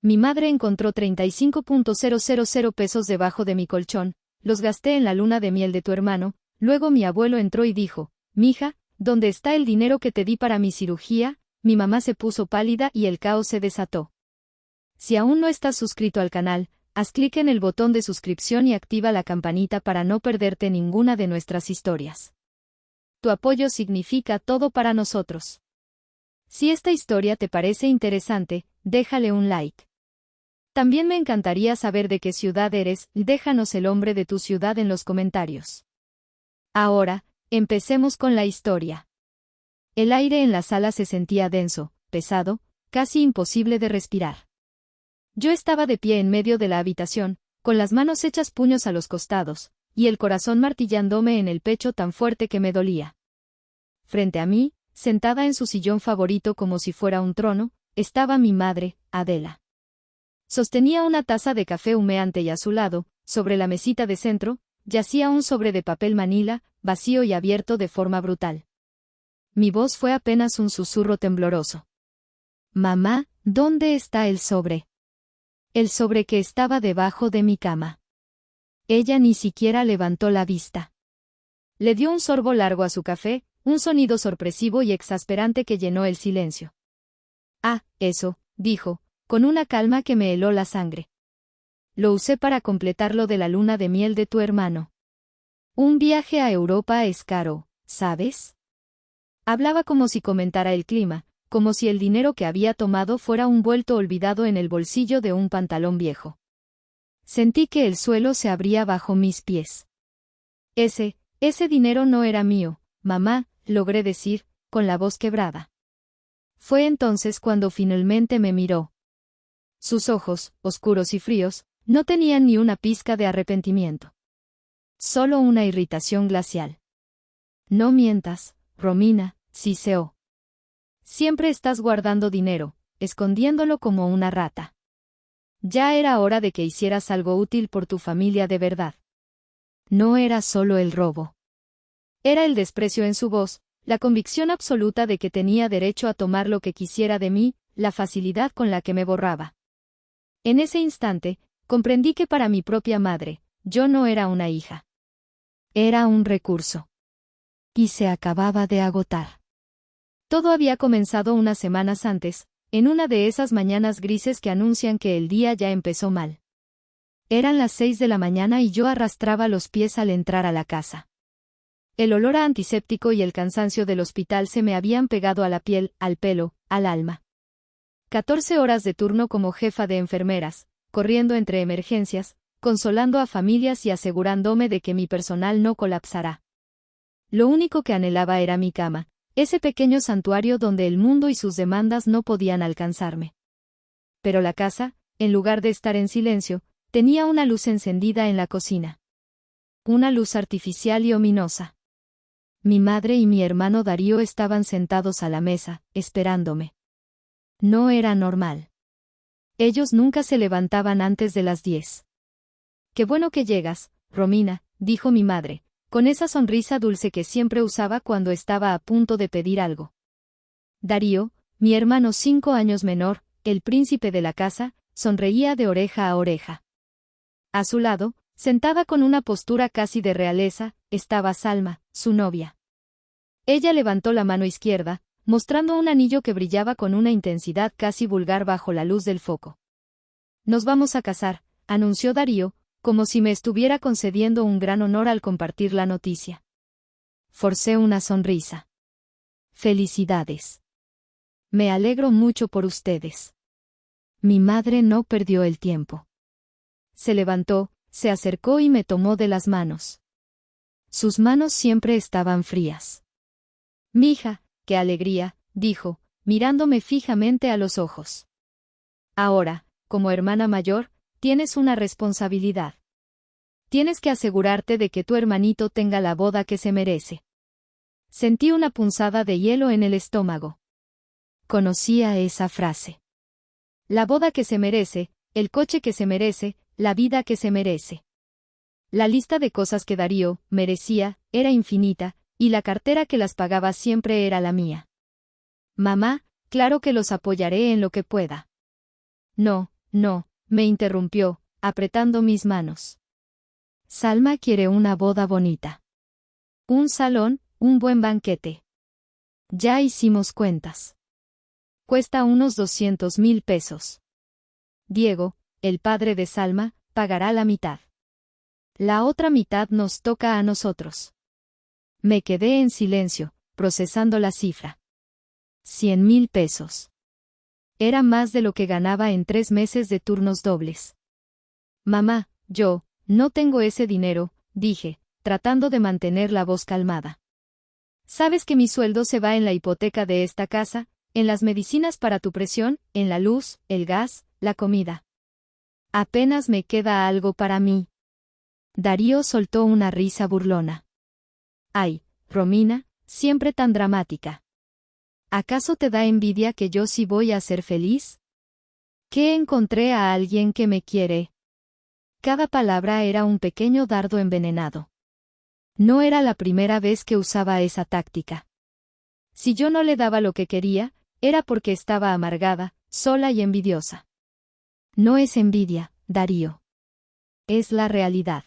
Mi madre encontró 35.000 pesos debajo de mi colchón, los gasté en la luna de miel de tu hermano. Luego mi abuelo entró y dijo, mija, ¿dónde está el dinero que te di para mi cirugía? Mi mamá se puso pálida y el caos se desató. Si aún no estás suscrito al canal, haz clic en el botón de suscripción y activa la campanita para no perderte ninguna de nuestras historias. Tu apoyo significa todo para nosotros. Si esta historia te parece interesante, déjale un like. También me encantaría saber de qué ciudad eres, déjanos el nombre de tu ciudad en los comentarios. Ahora, empecemos con la historia. El aire en la sala se sentía denso, pesado, casi imposible de respirar. Yo estaba de pie en medio de la habitación, con las manos hechas puños a los costados, y el corazón martillándome en el pecho tan fuerte que me dolía. Frente a mí, sentada en su sillón favorito como si fuera un trono, estaba mi madre, Adela. Sostenía una taza de café humeante y a su lado, sobre la mesita de centro, yacía un sobre de papel manila, vacío y abierto de forma brutal. Mi voz fue apenas un susurro tembloroso. Mamá, ¿dónde está el sobre? El sobre que estaba debajo de mi cama. Ella ni siquiera levantó la vista. Le dio un sorbo largo a su café, un sonido sorpresivo y exasperante que llenó el silencio. Ah, eso, dijo, con una calma que me heló la sangre. Lo usé para completar lo de la luna de miel de tu hermano. Un viaje a Europa es caro, ¿sabes? Hablaba como si comentara el clima, como si el dinero que había tomado fuera un vuelto olvidado en el bolsillo de un pantalón viejo. Sentí que el suelo se abría bajo mis pies. Ese dinero no era mío, mamá, logré decir, con la voz quebrada. Fue entonces cuando finalmente me miró. Sus ojos, oscuros y fríos, no tenían ni una pizca de arrepentimiento. Solo una irritación glacial. No mientas, Romina, siseó. Siempre estás guardando dinero, escondiéndolo como una rata. Ya era hora de que hicieras algo útil por tu familia de verdad. No era solo el robo. Era el desprecio en su voz, la convicción absoluta de que tenía derecho a tomar lo que quisiera de mí, la facilidad con la que me borraba. En ese instante, comprendí que para mi propia madre, yo no era una hija. Era un recurso. Y se acababa de agotar. Todo había comenzado unas semanas antes, en una de esas mañanas grises que anuncian que el día ya empezó mal. Eran las 6 de la mañana y yo arrastraba los pies al entrar a la casa. El olor a antiséptico y el cansancio del hospital se me habían pegado a la piel, al pelo, al alma. 14 horas de turno como jefa de enfermeras, corriendo entre emergencias, consolando a familias y asegurándome de que mi personal no colapsará. Lo único que anhelaba era mi cama, ese pequeño santuario donde el mundo y sus demandas no podían alcanzarme. Pero la casa, en lugar de estar en silencio, tenía una luz encendida en la cocina. Una luz artificial y ominosa. Mi madre y mi hermano Darío estaban sentados a la mesa, esperándome. No era normal. Ellos nunca se levantaban antes de las 10. Qué bueno que llegas, Romina, dijo mi madre, con esa sonrisa dulce que siempre usaba cuando estaba a punto de pedir algo. Darío, mi hermano 5 años menor, el príncipe de la casa, sonreía de oreja a oreja. A su lado, sentada con una postura casi de realeza, estaba Salma, su novia. Ella levantó la mano izquierda, mostrando un anillo que brillaba con una intensidad casi vulgar bajo la luz del foco. Nos vamos a casar, anunció Darío, como si me estuviera concediendo un gran honor al compartir la noticia. Forcé una sonrisa. Felicidades. Me alegro mucho por ustedes. Mi madre no perdió el tiempo. Se levantó, se acercó y me tomó de las manos. Sus manos siempre estaban frías. Mija, qué alegría, dijo, mirándome fijamente a los ojos. Ahora, como hermana mayor, tienes una responsabilidad. Tienes que asegurarte de que tu hermanito tenga la boda que se merece. Sentí una punzada de hielo en el estómago. Conocía esa frase. La boda que se merece, el coche que se merece, la vida que se merece. La lista de cosas que Darío merecía era infinita, y la cartera que las pagaba siempre era la mía. Mamá, claro que los apoyaré en lo que pueda. No, No, me interrumpió, apretando mis manos. Salma quiere una boda bonita. Un salón, un buen banquete. Ya hicimos cuentas. Cuesta unos 200,000 pesos. Diego, el padre de Salma, pagará la mitad. La otra mitad nos toca a nosotros. Me quedé en silencio, procesando la cifra. 100,000 pesos. Era más de lo que ganaba en 3 meses de turnos dobles. Mamá, yo, no tengo ese dinero, dije, tratando de mantener la voz calmada. Sabes que mi sueldo se va en la hipoteca de esta casa, en las medicinas para tu presión, en la luz, el gas, la comida. Apenas me queda algo para mí. Darío soltó una risa burlona. Ay, Romina, siempre tan dramática. ¿Acaso te da envidia que yo sí voy a ser feliz? ¿Que encontré a alguien que me quiere? Cada palabra era un pequeño dardo envenenado. No era la primera vez que usaba esa táctica. Si yo no le daba lo que quería, era porque estaba amargada, sola y envidiosa. No es envidia, Darío. Es la realidad.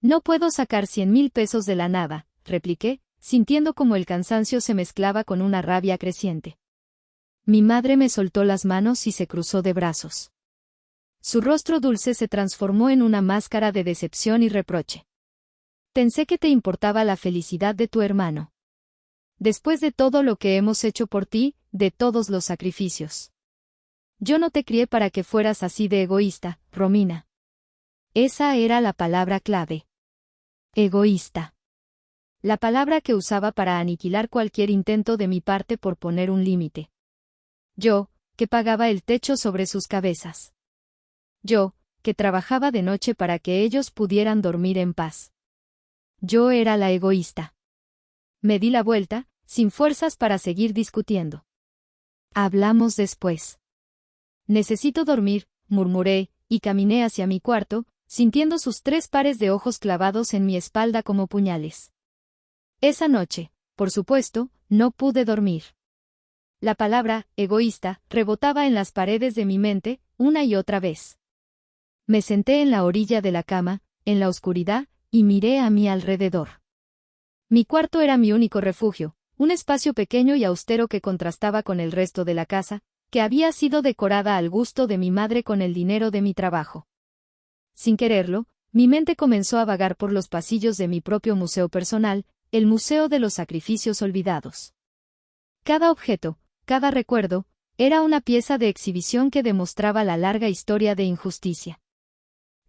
No puedo sacar 100,000 pesos de la nada, repliqué, sintiendo como el cansancio se mezclaba con una rabia creciente. Mi madre me soltó las manos y se cruzó de brazos. Su rostro dulce se transformó en una máscara de decepción y reproche. Pensé que te importaba la felicidad de tu hermano. Después de todo lo que hemos hecho por ti, de todos los sacrificios. Yo no te crié para que fueras así de egoísta, Romina. Esa era la palabra clave. Egoísta. La palabra que usaba para aniquilar cualquier intento de mi parte por poner un límite. Yo, que pagaba el techo sobre sus cabezas. Yo, que trabajaba de noche para que ellos pudieran dormir en paz. Yo era la egoísta. Me di la vuelta, sin fuerzas para seguir discutiendo. Hablamos después. Necesito dormir, murmuré, y caminé hacia mi cuarto, sintiendo sus 3 pares de ojos clavados en mi espalda como puñales. Esa noche, por supuesto, no pude dormir. La palabra, egoísta, rebotaba en las paredes de mi mente, una y otra vez. Me senté en la orilla de la cama, en la oscuridad, y miré a mi alrededor. Mi cuarto era mi único refugio, un espacio pequeño y austero que contrastaba con el resto de la casa, que había sido decorada al gusto de mi madre con el dinero de mi trabajo. Sin quererlo, mi mente comenzó a vagar por los pasillos de mi propio museo personal, el Museo de los Sacrificios Olvidados. Cada objeto, cada recuerdo, era una pieza de exhibición que demostraba la larga historia de injusticia.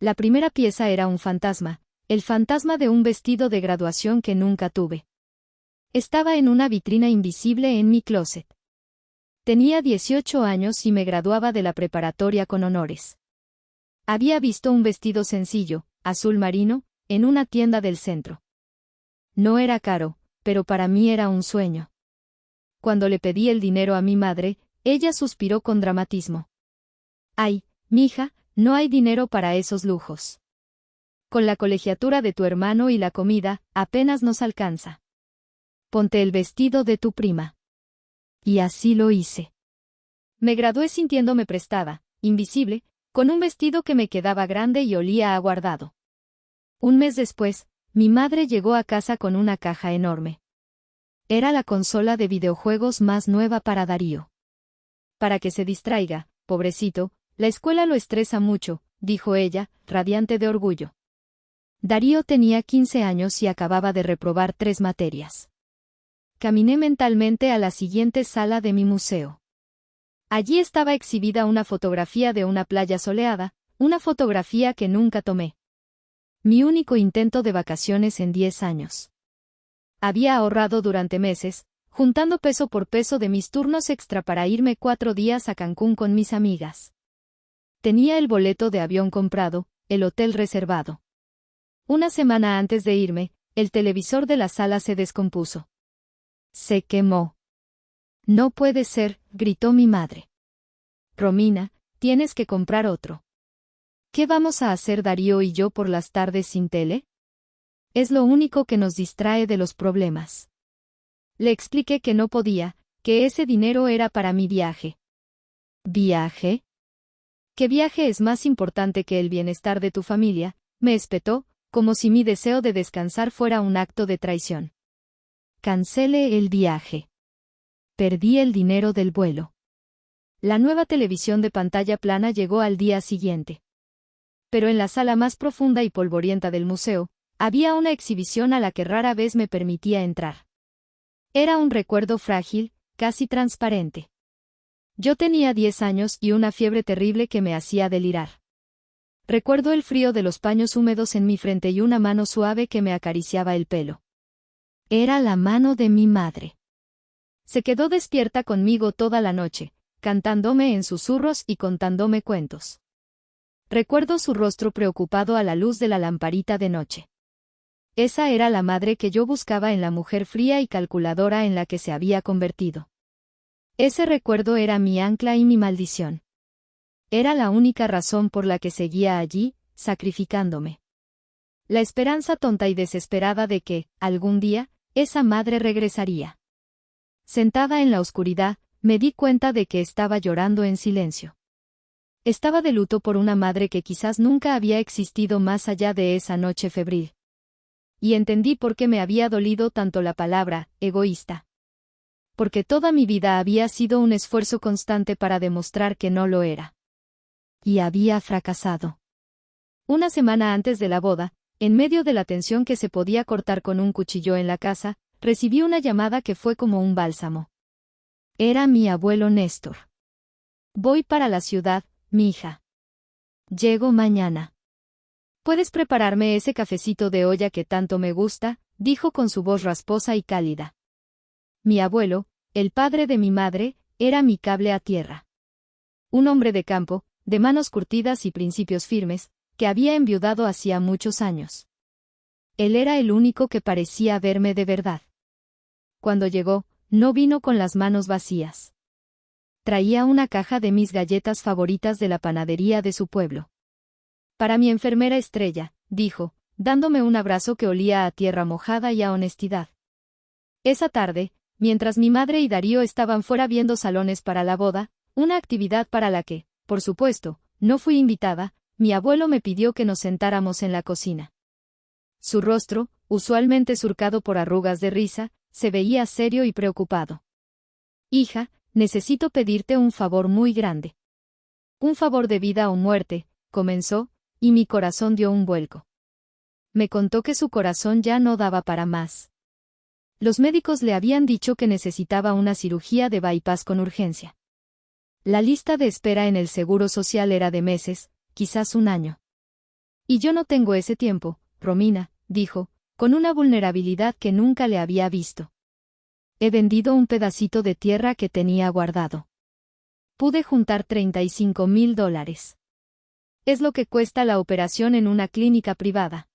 La primera pieza era un fantasma, el fantasma de un vestido de graduación que nunca tuve. Estaba en una vitrina invisible en mi closet. Tenía 18 años y me graduaba de la preparatoria con honores. Había visto un vestido sencillo, azul marino, en una tienda del centro. No era caro, pero para mí era un sueño. Cuando le pedí el dinero a mi madre, ella suspiró con dramatismo. Ay, mija, no hay dinero para esos lujos. Con la colegiatura de tu hermano y la comida, apenas nos alcanza. Ponte el vestido de tu prima. Y así lo hice. Me gradué sintiéndome prestada, invisible, con un vestido que me quedaba grande y olía a guardado. Un mes después, mi madre llegó a casa con una caja enorme. Era la consola de videojuegos más nueva para Darío. Para que se distraiga, pobrecito, la escuela lo estresa mucho, dijo ella, radiante de orgullo. Darío tenía 15 años y acababa de reprobar 3 materias. Caminé mentalmente a la siguiente sala de mi museo. Allí estaba exhibida una fotografía de una playa soleada, una fotografía que nunca tomé. Mi único intento de vacaciones en 10 años. Había ahorrado durante meses, juntando peso por peso de mis turnos extra para irme 4 días a Cancún con mis amigas. Tenía el boleto de avión comprado, el hotel reservado. Una semana antes de irme, el televisor de la sala se descompuso. Se quemó. No puede ser, gritó mi madre. Romina, tienes que comprar otro. ¿Qué vamos a hacer Darío y yo por las tardes sin tele? Es lo único que nos distrae de los problemas. Le expliqué que no podía, que ese dinero era para mi viaje. ¿Viaje? ¿Qué viaje es más importante que el bienestar de tu familia?, me espetó, como si mi deseo de descansar fuera un acto de traición. Cancele el viaje. Perdí el dinero del vuelo. La nueva televisión de pantalla plana llegó al día siguiente. Pero en la sala más profunda y polvorienta del museo, había una exhibición a la que rara vez me permitía entrar. Era un recuerdo frágil, casi transparente. Yo tenía 10 años y una fiebre terrible que me hacía delirar. Recuerdo el frío de los paños húmedos en mi frente y una mano suave que me acariciaba el pelo. Era la mano de mi madre. Se quedó despierta conmigo toda la noche, cantándome en susurros y contándome cuentos. Recuerdo su rostro preocupado a la luz de la lamparita de noche. Esa era la madre que yo buscaba en la mujer fría y calculadora en la que se había convertido. Ese recuerdo era mi ancla y mi maldición. Era la única razón por la que seguía allí, sacrificándome. La esperanza tonta y desesperada de que, algún día, esa madre regresaría. Sentada en la oscuridad, me di cuenta de que estaba llorando en silencio. Estaba de luto por una madre que quizás nunca había existido más allá de esa noche febril. Y entendí por qué me había dolido tanto la palabra, egoísta. Porque toda mi vida había sido un esfuerzo constante para demostrar que no lo era. Y había fracasado. Una semana antes de la boda, en medio de la tensión que se podía cortar con un cuchillo en la casa, recibí una llamada que fue como un bálsamo. Era mi abuelo Néstor. Voy para la ciudad, mija. Llego mañana. ¿Puedes prepararme ese cafecito de olla que tanto me gusta?, dijo con su voz rasposa y cálida. Mi abuelo, el padre de mi madre, era mi cable a tierra. Un hombre de campo, de manos curtidas y principios firmes, que había enviudado hacía muchos años. Él era el único que parecía verme de verdad. Cuando llegó, no vino con las manos vacías. Traía una caja de mis galletas favoritas de la panadería de su pueblo. Para mi enfermera estrella, dijo, dándome un abrazo que olía a tierra mojada y a honestidad. Esa tarde, mientras mi madre y Darío estaban fuera viendo salones para la boda, una actividad para la que, por supuesto, no fui invitada, mi abuelo me pidió que nos sentáramos en la cocina. Su rostro, usualmente surcado por arrugas de risa, se veía serio y preocupado. Hija, necesito pedirte un favor muy grande. Un favor de vida o muerte, comenzó, y mi corazón dio un vuelco. Me contó que su corazón ya no daba para más. Los médicos le habían dicho que necesitaba una cirugía de bypass con urgencia. La lista de espera en el Seguro Social era de meses, quizás un año. Y yo no tengo ese tiempo, Romina, dijo, con una vulnerabilidad que nunca le había visto. He vendido un pedacito de tierra que tenía guardado. Pude juntar $35,000. Es lo que cuesta la operación en una clínica privada.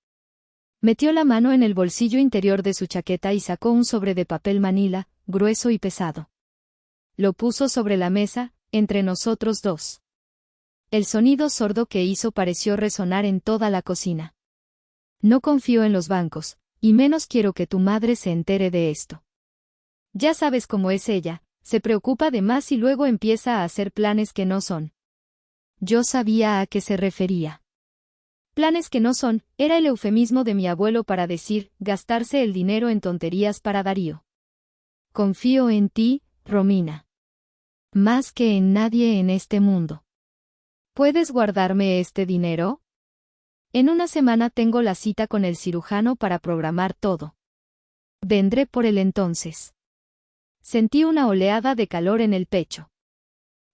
Metió la mano en el bolsillo interior de su chaqueta y sacó un sobre de papel manila, grueso y pesado. Lo puso sobre la mesa, entre nosotros dos. El sonido sordo que hizo pareció resonar en toda la cocina. No confío en los bancos, y menos quiero que tu madre se entere de esto. Ya sabes cómo es ella, se preocupa de más y luego empieza a hacer planes que no son. Yo sabía a qué se refería. Planes que no son, era el eufemismo de mi abuelo para decir, gastarse el dinero en tonterías para Darío. Confío en ti, Romina. Más que en nadie en este mundo. ¿Puedes guardarme este dinero? En una semana tengo la cita con el cirujano para programar todo. Vendré por él entonces. Sentí una oleada de calor en el pecho.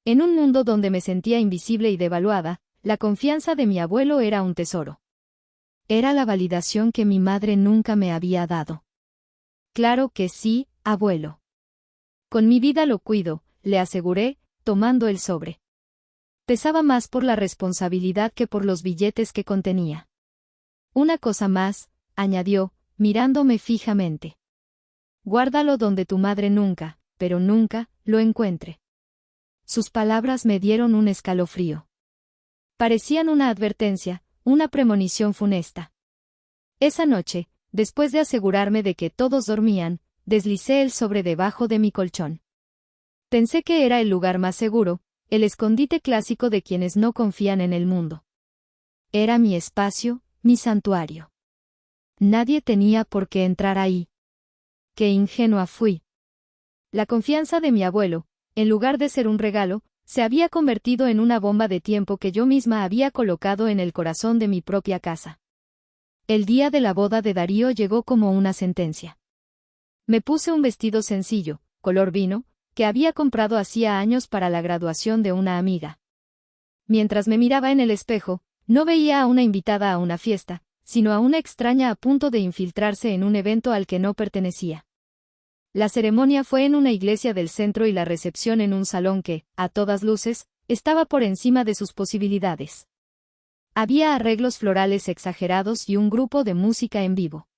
En un mundo donde me sentía invisible y devaluada, la confianza de mi abuelo era un tesoro. Era la validación que mi madre nunca me había dado. Claro que sí, abuelo. Con mi vida lo cuido, le aseguré, tomando el sobre. Pesaba más por la responsabilidad que por los billetes que contenía. Una cosa más, añadió, mirándome fijamente. Guárdalo donde tu madre nunca, pero nunca, lo encuentre. Sus palabras me dieron un escalofrío. Parecían una advertencia, una premonición funesta. Esa noche, después de asegurarme de que todos dormían, deslicé el sobre debajo de mi colchón. Pensé que era el lugar más seguro, el escondite clásico de quienes no confían en el mundo. Era mi espacio, mi santuario. Nadie tenía por qué entrar ahí. Qué ingenua fui. La confianza de mi abuelo, en lugar de ser un regalo, se había convertido en una bomba de tiempo que yo misma había colocado en el corazón de mi propia casa. El día de la boda de Darío llegó como una sentencia. Me puse un vestido sencillo, color vino, que había comprado hacía años para la graduación de una amiga. Mientras me miraba en el espejo, no veía a una invitada a una fiesta, sino a una extraña a punto de infiltrarse en un evento al que no pertenecía. La ceremonia fue en una iglesia del centro y la recepción en un salón que, a todas luces, estaba por encima de sus posibilidades. Había arreglos florales exagerados y un grupo de música en vivo.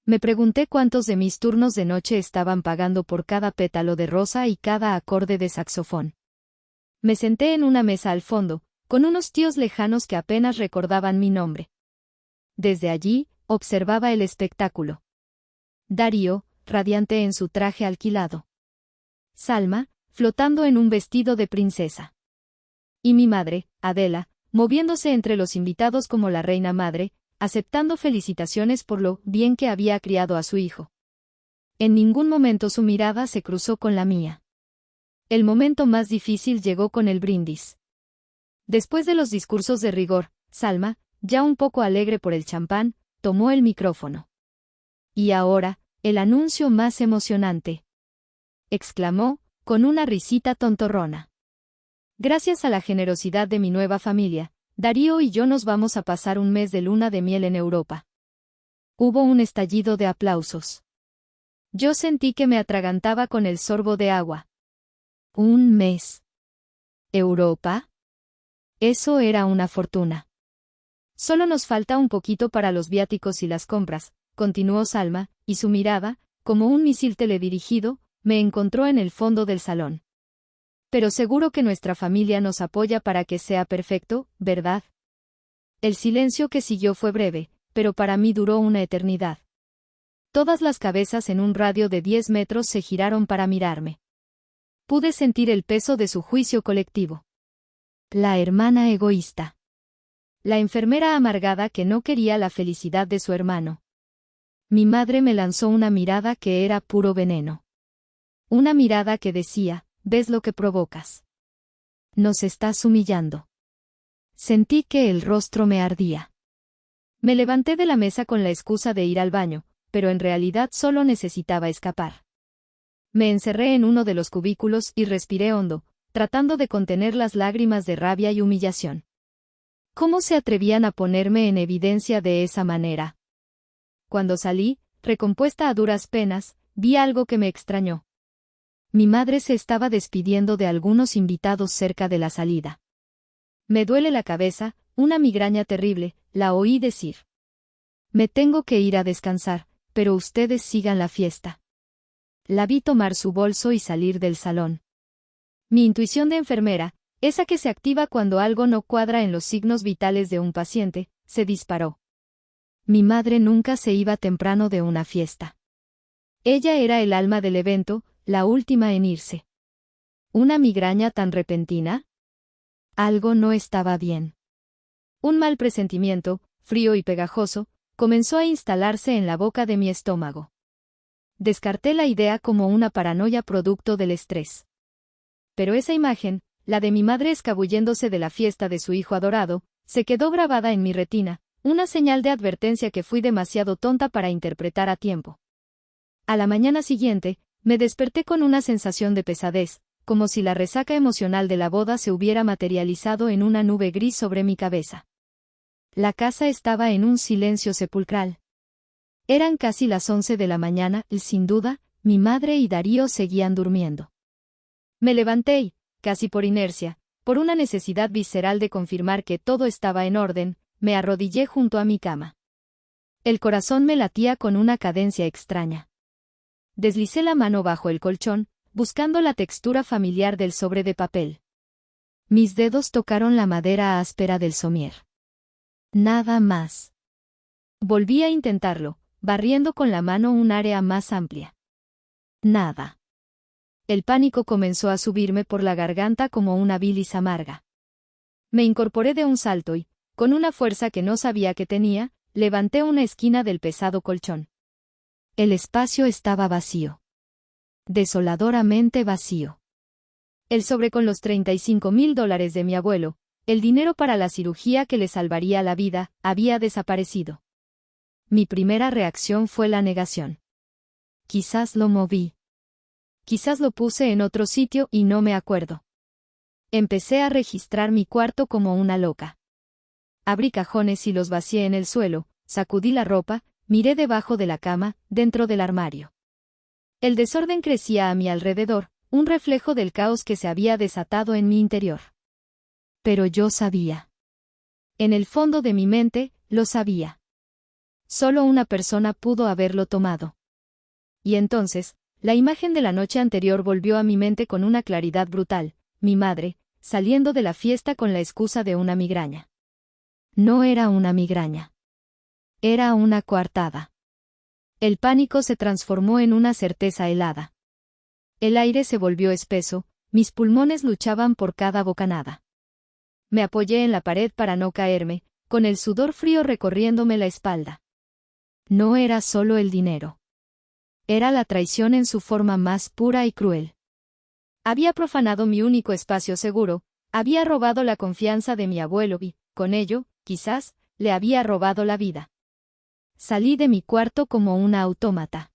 Me pregunté cuántos de mis turnos de noche estaban pagando por cada pétalo de rosa y cada acorde de saxofón. Me senté en una mesa al fondo, con unos tíos lejanos que apenas recordaban mi nombre. Desde allí, observaba el espectáculo. Darío, radiante en su traje alquilado. Salma, flotando en un vestido de princesa. Y mi madre, Adela, moviéndose entre los invitados como la reina madre, aceptando felicitaciones por lo bien que había criado a su hijo. En ningún momento su mirada se cruzó con la mía. El momento más difícil llegó con el brindis. Después de los discursos de rigor, Salma, ya un poco alegre por el champán, tomó el micrófono. Y ahora, el anuncio más emocionante, exclamó, con una risita tontorrona. Gracias a la generosidad de mi nueva familia, Darío y yo nos vamos a pasar un mes de luna de miel en Europa. Hubo un estallido de aplausos. Yo sentí que me atragantaba con el sorbo de agua. ¿Un mes? ¿Europa? Eso era una fortuna. Solo nos falta un poquito para los viáticos y las compras, continuó Salma, y su mirada, como un misil teledirigido, me encontró en el fondo del salón. Pero seguro que nuestra familia nos apoya para que sea perfecto, ¿verdad? El silencio que siguió fue breve, pero para mí duró una eternidad. Todas las cabezas en un radio de 10 metros se giraron para mirarme. Pude sentir el peso de su juicio colectivo. La hermana egoísta. La enfermera amargada que no quería la felicidad de su hermano. Mi madre me lanzó una mirada que era puro veneno. Una mirada que decía, ¿ves lo que provocas? Nos estás humillando. Sentí que el rostro me ardía. Me levanté de la mesa con la excusa de ir al baño, pero en realidad solo necesitaba escapar. Me encerré en uno de los cubículos y respiré hondo, tratando de contener las lágrimas de rabia y humillación. ¿Cómo se atrevían a ponerme en evidencia de esa manera? Cuando salí, recompuesta a duras penas, vi algo que me extrañó. Mi madre se estaba despidiendo de algunos invitados cerca de la salida. Me duele la cabeza, una migraña terrible, la oí decir. Me tengo que ir a descansar, pero ustedes sigan la fiesta. La vi tomar su bolso y salir del salón. Mi intuición de enfermera, esa que se activa cuando algo no cuadra en los signos vitales de un paciente, se disparó. Mi madre nunca se iba temprano de una fiesta. Ella era el alma del evento, la última en irse. ¿Una migraña tan repentina? Algo no estaba bien. Un mal presentimiento, frío y pegajoso, comenzó a instalarse en la boca de mi estómago. Descarté la idea como una paranoia producto del estrés. Pero esa imagen, la de mi madre escabulléndose de la fiesta de su hijo adorado, se quedó grabada en mi retina, una señal de advertencia que fui demasiado tonta para interpretar a tiempo. A la mañana siguiente, me desperté con una sensación de pesadez, como si la resaca emocional de la boda se hubiera materializado en una nube gris sobre mi cabeza. La casa estaba en un silencio sepulcral. Eran casi las 11 de la mañana y, sin duda, mi madre y Darío seguían durmiendo. Me levanté y, casi por inercia, por una necesidad visceral de confirmar que todo estaba en orden, me arrodillé junto a mi cama. El corazón me latía con una cadencia extraña. Deslicé la mano bajo el colchón, buscando la textura familiar del sobre de papel. Mis dedos tocaron la madera áspera del somier. Nada más. Volví a intentarlo, barriendo con la mano un área más amplia. Nada. El pánico comenzó a subirme por la garganta como una bilis amarga. Me incorporé de un salto y, con una fuerza que no sabía que tenía, levanté una esquina del pesado colchón. El espacio estaba vacío. Desoladoramente vacío. El sobre con los $35,000 de mi abuelo, el dinero para la cirugía que le salvaría la vida, había desaparecido. Mi primera reacción fue la negación. Quizás lo moví. Quizás lo puse en otro sitio y no me acuerdo. Empecé a registrar mi cuarto como una loca. Abrí cajones y los vacié en el suelo, sacudí la ropa, miré debajo de la cama, dentro del armario. El desorden crecía a mi alrededor, un reflejo del caos que se había desatado en mi interior. Pero yo sabía. En el fondo de mi mente, lo sabía. Solo una persona pudo haberlo tomado. Y entonces, la imagen de la noche anterior volvió a mi mente con una claridad brutal, mi madre, saliendo de la fiesta con la excusa de una migraña. No era una migraña. Era una coartada. El pánico se transformó en una certeza helada. El aire se volvió espeso, mis pulmones luchaban por cada bocanada. Me apoyé en la pared para no caerme, con el sudor frío recorriéndome la espalda. No era solo el dinero. Era la traición en su forma más pura y cruel. Había profanado mi único espacio seguro, había robado la confianza de mi abuelo y, con ello, quizás, le había robado la vida. Salí de mi cuarto como una autómata.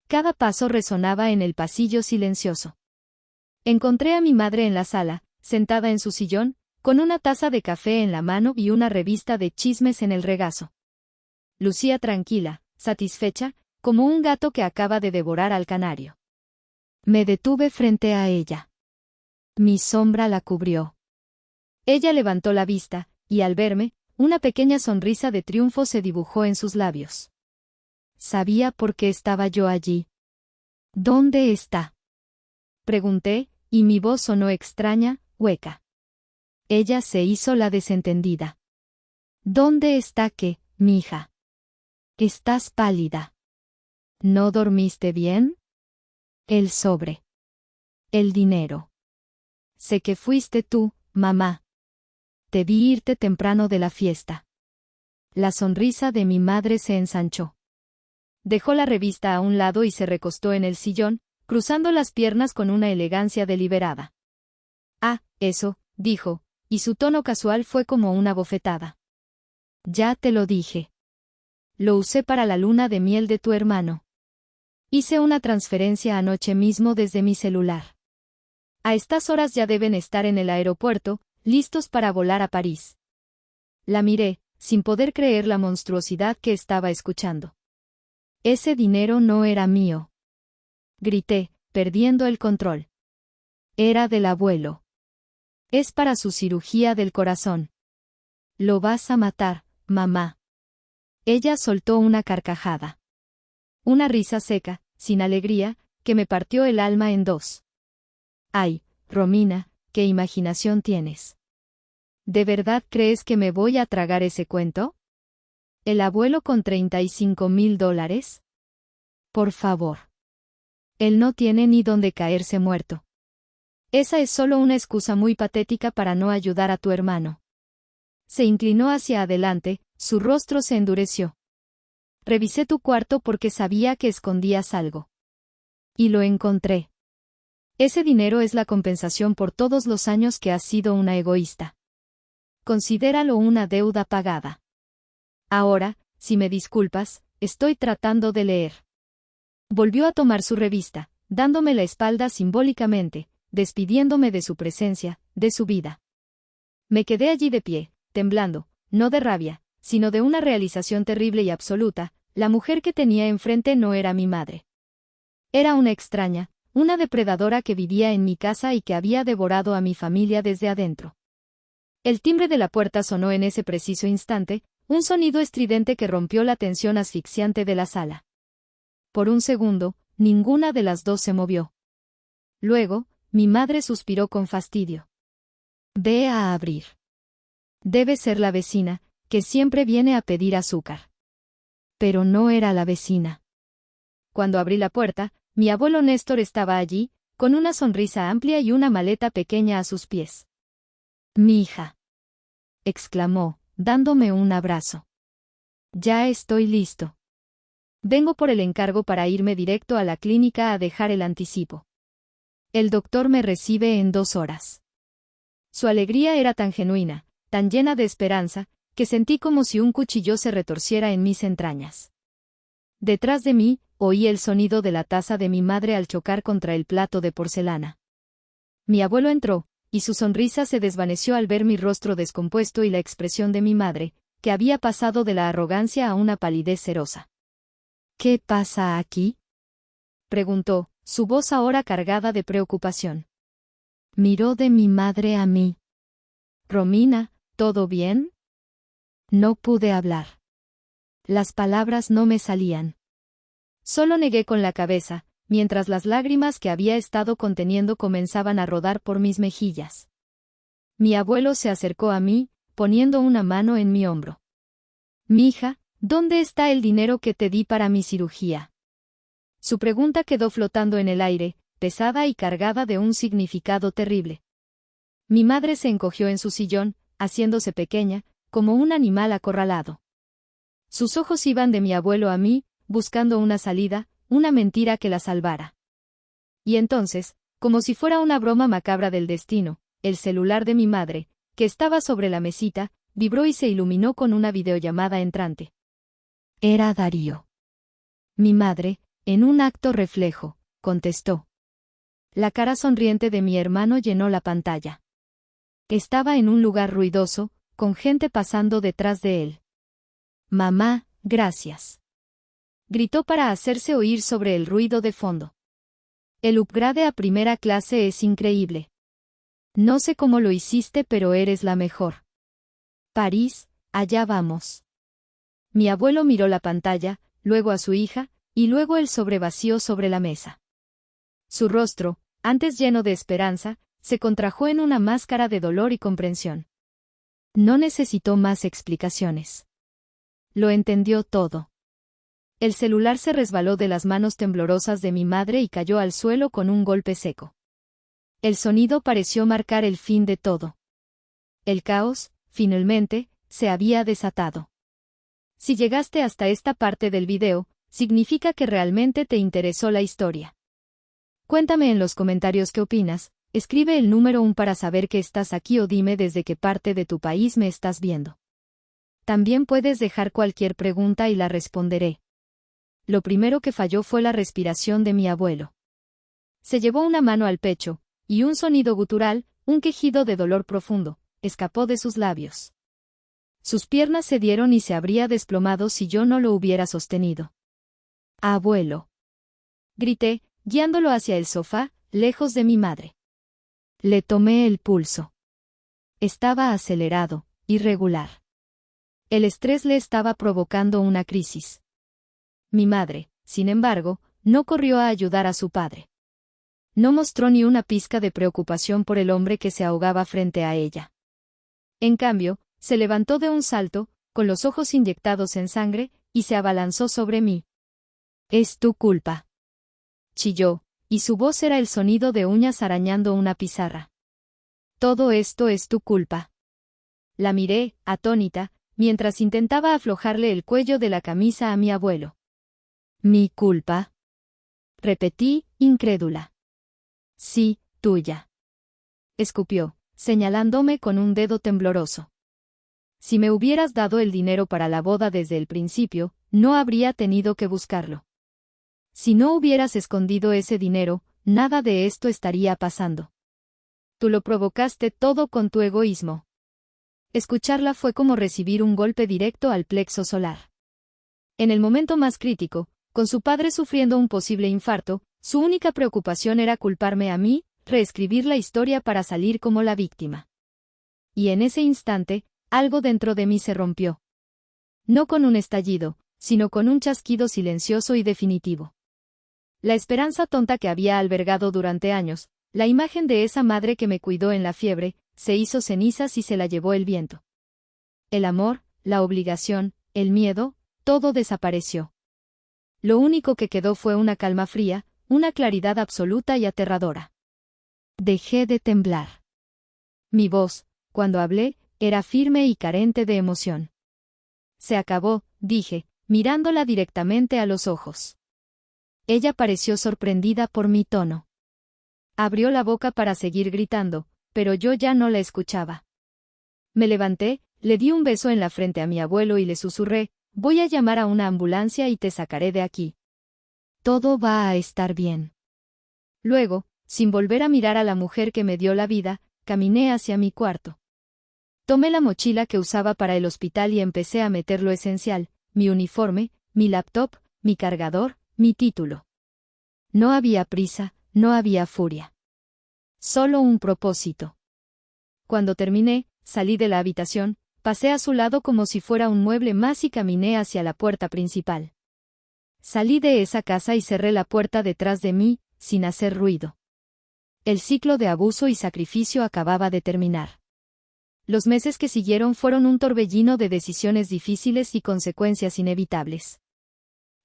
Cada paso resonaba en el pasillo silencioso. Encontré a mi madre en la sala, sentada en su sillón, con una taza de café en la mano y una revista de chismes en el regazo. Lucía tranquila, satisfecha, como un gato que acaba de devorar al canario. Me detuve frente a ella. Mi sombra la cubrió. Ella levantó la vista, y al verme, una pequeña sonrisa de triunfo se dibujó en sus labios. Sabía por qué estaba yo allí. ¿Dónde está? Pregunté, y mi voz sonó extraña, hueca. Ella se hizo la desentendida. ¿Dónde está qué, mija? Estás pálida. ¿No dormiste bien? El sobre. El dinero. Sé que fuiste tú, mamá. Te vi irte temprano de la fiesta. La sonrisa de mi madre se ensanchó. Dejó la revista a un lado y se recostó en el sillón, cruzando las piernas con una elegancia deliberada. Ah, eso, dijo, y su tono casual fue como una bofetada. Ya te lo dije. Lo usé para la luna de miel de tu hermano. Hice una transferencia anoche mismo desde mi celular. A estas horas ya deben estar en el aeropuerto, listos para volar a París. La miré, sin poder creer la monstruosidad que estaba escuchando. Ese dinero no era mío. Grité, perdiendo el control. Era del abuelo. Es para su cirugía del corazón. Lo vas a matar, mamá. Ella soltó una carcajada. Una risa seca, sin alegría, que me partió el alma en dos. Ay, Romina, qué imaginación tienes. ¿De verdad crees que me voy a tragar ese cuento? ¿El abuelo con $35,000? Por favor. Él no tiene ni dónde caerse muerto. Esa es solo una excusa muy patética para no ayudar a tu hermano. Se inclinó hacia adelante, su rostro se endureció. Revisé tu cuarto porque sabía que escondías algo. Y lo encontré. Ese dinero es la compensación por todos los años que has sido una egoísta. Considéralo una deuda pagada. Ahora, si me disculpas, estoy tratando de leer. Volvió a tomar su revista, dándome la espalda simbólicamente, despidiéndome de su presencia, de su vida. Me quedé allí de pie, temblando, no de rabia, sino de una realización terrible y absoluta, la mujer que tenía enfrente no era mi madre. Era una extraña, una depredadora que vivía en mi casa y que había devorado a mi familia desde adentro. El timbre de la puerta sonó en ese preciso instante, un sonido estridente que rompió la tensión asfixiante de la sala. Por un segundo, ninguna de las dos se movió. Luego, mi madre suspiró con fastidio. Ve a abrir. Debe ser la vecina, que siempre viene a pedir azúcar. Pero no era la vecina. Cuando abrí la puerta, mi abuelo Néstor estaba allí, con una sonrisa amplia y una maleta pequeña a sus pies. «Mi hija», exclamó, dándome un abrazo. «Ya estoy listo. Vengo por el encargo para irme directo a la clínica a dejar el anticipo. El doctor me recibe en 2 horas». Su alegría era tan genuina, tan llena de esperanza, que sentí como si un cuchillo se retorciera en mis entrañas. Detrás de mí, oí el sonido de la taza de mi madre al chocar contra el plato de porcelana. Mi abuelo entró, y su sonrisa se desvaneció al ver mi rostro descompuesto y la expresión de mi madre, que había pasado de la arrogancia a una palidez cerosa. «¿Qué pasa aquí?», preguntó, su voz ahora cargada de preocupación. Miró de mi madre a mí. «Romina, ¿todo bien?». No pude hablar. Las palabras no me salían. Solo negué con la cabeza, mientras las lágrimas que había estado conteniendo comenzaban a rodar por mis mejillas. Mi abuelo se acercó a mí, poniendo una mano en mi hombro. «Mija, ¿dónde está el dinero que te di para mi cirugía?». Su pregunta quedó flotando en el aire, pesada y cargada de un significado terrible. Mi madre se encogió en su sillón, haciéndose pequeña, como un animal acorralado. Sus ojos iban de mi abuelo a mí, buscando una salida, una mentira que la salvara. Y entonces, como si fuera una broma macabra del destino, el celular de mi madre, que estaba sobre la mesita, vibró y se iluminó con una videollamada entrante. Era Darío. Mi madre, en un acto reflejo, contestó. La cara sonriente de mi hermano llenó la pantalla. Estaba en un lugar ruidoso, con gente pasando detrás de él. «Mamá, gracias», gritó para hacerse oír sobre el ruido de fondo. «El upgrade a primera clase es increíble. No sé cómo lo hiciste, pero eres la mejor. París, allá vamos». Mi abuelo miró la pantalla, luego a su hija, y luego el sobre vacío sobre la mesa. Su rostro, antes lleno de esperanza, se contrajo en una máscara de dolor y comprensión. No necesitó más explicaciones. Lo entendió todo. El celular se resbaló de las manos temblorosas de mi madre y cayó al suelo con un golpe seco. El sonido pareció marcar el fin de todo. El caos, finalmente, se había desatado. Si llegaste hasta esta parte del video, significa que realmente te interesó la historia. Cuéntame en los comentarios qué opinas, escribe el número 1 para saber que estás aquí o dime desde qué parte de tu país me estás viendo. También puedes dejar cualquier pregunta y la responderé. Lo primero que falló fue la respiración de mi abuelo. Se llevó una mano al pecho, y un sonido gutural, un quejido de dolor profundo, escapó de sus labios. Sus piernas se dieron y se habría desplomado si yo no lo hubiera sostenido. «Abuelo», grité, guiándolo hacia el sofá, lejos de mi madre. Le tomé el pulso. Estaba acelerado, irregular. El estrés le estaba provocando una crisis. Mi madre, sin embargo, no corrió a ayudar a su padre. No mostró ni una pizca de preocupación por el hombre que se ahogaba frente a ella. En cambio, se levantó de un salto, con los ojos inyectados en sangre, y se abalanzó sobre mí. «Es tu culpa», chilló, y su voz era el sonido de uñas arañando una pizarra. «Todo esto es tu culpa». La miré, atónita, mientras intentaba aflojarle el cuello de la camisa a mi abuelo. «¿Mi culpa?», repetí, incrédula. «Sí, tuya», escupió, señalándome con un dedo tembloroso. «Si me hubieras dado el dinero para la boda desde el principio, no habría tenido que buscarlo. Si no hubieras escondido ese dinero, nada de esto estaría pasando. Tú lo provocaste todo con tu egoísmo». Escucharla fue como recibir un golpe directo al plexo solar. En el momento más crítico, con su padre sufriendo un posible infarto, su única preocupación era culparme a mí, reescribir la historia para salir como la víctima. Y en ese instante, algo dentro de mí se rompió. No con un estallido, sino con un chasquido silencioso y definitivo. La esperanza tonta que había albergado durante años, la imagen de esa madre que me cuidó en la fiebre, se hizo cenizas y se la llevó el viento. El amor, la obligación, el miedo, todo desapareció. Lo único que quedó fue una calma fría, una claridad absoluta y aterradora. Dejé de temblar. Mi voz, cuando hablé, era firme y carente de emoción. Se acabó, dije, mirándola directamente a los ojos. Ella pareció sorprendida por mi tono. Abrió la boca para seguir gritando, pero yo ya no la escuchaba. Me levanté, le di un beso en la frente a mi abuelo y le susurré, voy a llamar a una ambulancia y te sacaré de aquí. Todo va a estar bien. Luego, sin volver a mirar a la mujer que me dio la vida, caminé hacia mi cuarto. Tomé la mochila que usaba para el hospital y empecé a meter lo esencial, mi uniforme, mi laptop, mi cargador, mi título. No había prisa, no había furia. Solo un propósito. Cuando terminé, salí de la habitación, pasé a su lado como si fuera un mueble más y caminé hacia la puerta principal. Salí de esa casa y cerré la puerta detrás de mí, sin hacer ruido. El ciclo de abuso y sacrificio acababa de terminar. Los meses que siguieron fueron un torbellino de decisiones difíciles y consecuencias inevitables.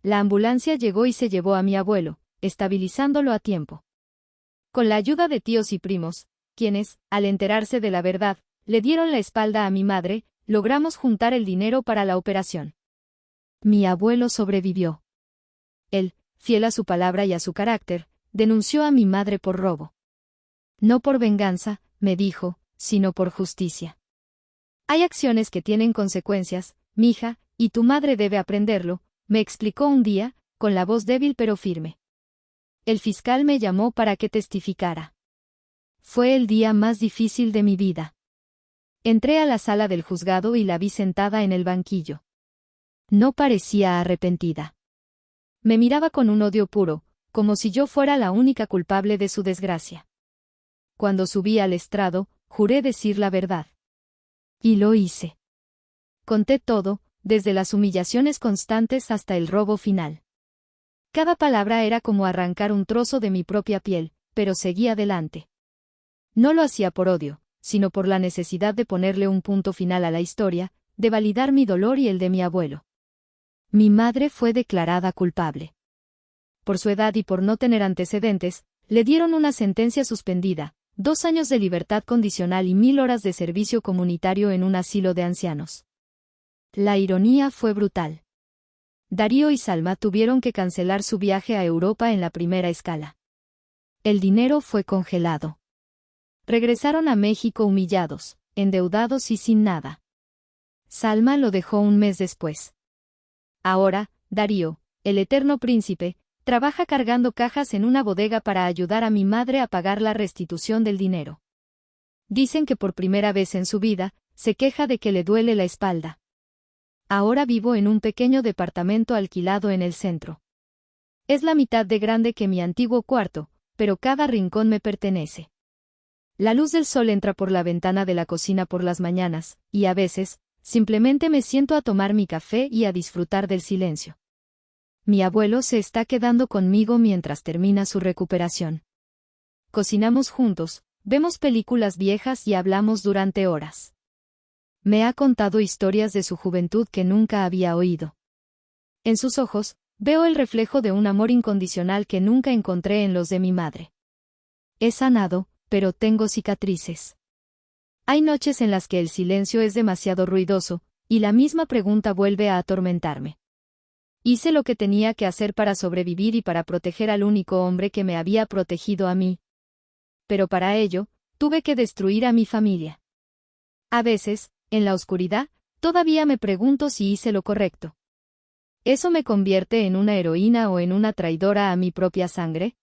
La ambulancia llegó y se llevó a mi abuelo, estabilizándolo a tiempo. Con la ayuda de tíos y primos, quienes, al enterarse de la verdad, le dieron la espalda a mi madre, logramos juntar el dinero para la operación. Mi abuelo sobrevivió. Él, fiel a su palabra y a su carácter, denunció a mi madre por robo. No por venganza, me dijo, sino por justicia. Hay acciones que tienen consecuencias, mija, y tu madre debe aprenderlo, me explicó un día, con la voz débil pero firme. El fiscal me llamó para que testificara. Fue el día más difícil de mi vida. Entré a la sala del juzgado y la vi sentada en el banquillo. No parecía arrepentida. Me miraba con un odio puro, como si yo fuera la única culpable de su desgracia. Cuando subí al estrado, juré decir la verdad. Y lo hice. Conté todo, desde las humillaciones constantes hasta el robo final. Cada palabra era como arrancar un trozo de mi propia piel, pero seguí adelante. No lo hacía por odio, sino por la necesidad de ponerle un punto final a la historia, de validar mi dolor y el de mi abuelo. Mi madre fue declarada culpable. Por su edad y por no tener antecedentes, le dieron una sentencia suspendida, 2 años de libertad condicional y 1000 horas de servicio comunitario en un asilo de ancianos. La ironía fue brutal. Darío y Salma tuvieron que cancelar su viaje a Europa en la primera escala. El dinero fue congelado. Regresaron a México humillados, endeudados y sin nada. Salma lo dejó un mes después. Ahora, Darío, el eterno príncipe, trabaja cargando cajas en una bodega para ayudar a mi madre a pagar la restitución del dinero. Dicen que por primera vez en su vida, se queja de que le duele la espalda. Ahora vivo en un pequeño departamento alquilado en el centro. Es la mitad de grande que mi antiguo cuarto, pero cada rincón me pertenece. La luz del sol entra por la ventana de la cocina por las mañanas, y a veces, simplemente me siento a tomar mi café y a disfrutar del silencio. Mi abuelo se está quedando conmigo mientras termina su recuperación. Cocinamos juntos, vemos películas viejas y hablamos durante horas. Me ha contado historias de su juventud que nunca había oído. En sus ojos, veo el reflejo de un amor incondicional que nunca encontré en los de mi madre. He sanado, pero tengo cicatrices. Hay noches en las que el silencio es demasiado ruidoso, y la misma pregunta vuelve a atormentarme. Hice lo que tenía que hacer para sobrevivir y para proteger al único hombre que me había protegido a mí. Pero para ello, tuve que destruir a mi familia. A veces, en la oscuridad, todavía me pregunto si hice lo correcto. ¿Eso me convierte en una heroína o en una traidora a mi propia sangre?